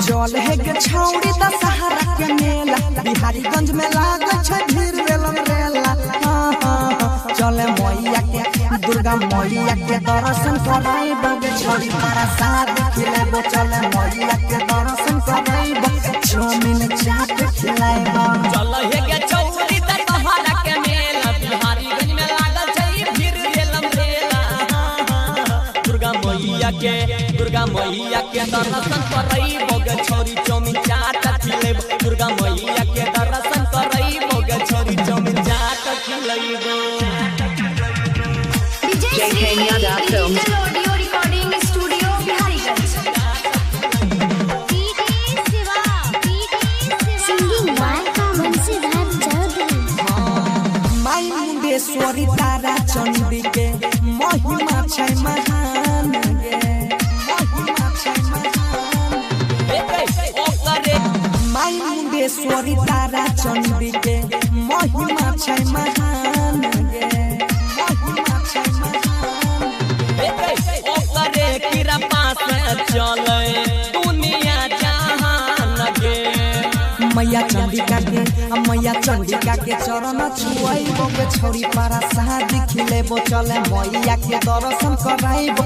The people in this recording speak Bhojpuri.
चल है के छौड़ी दशहरा के मेला बिहारीगंज में लागल छै भीड़ वेलन रेला। चले मैया के दुर्गा मैया के दर्शन कराइब छोड़ी तारा साथ खिलाइब। चले मैया के दर्शन कराइब चौमिन चाट खिलाइब। चल है के छौड़ी दशहरा के मेला बिहारीगंज में लागल छै भीड़ वेलन रेला। दुर्गा मैया के दर्शन कराइब छोरी चौमिन चाट खिलाइब। दुर्गा मैया के दर्शन कराइब छोरी चौमिन चाट खिलाइब। Audio recording studio Biharigunj. Singing by Bansidhar Chaudhary. माई मुंडेश्वरी तारा चंडी के महिमा छै महान गे, महिमा छै महान। माई मुंडेश्वरी तारा चंडी के महिमा छै महान गे, महिमा छै महान। चले दुनिया जहान गे मैया चंडिका के चरण छुआइबो छोरी पारा शादी खिलेबो। चले मैया के दर्शन कराइबो।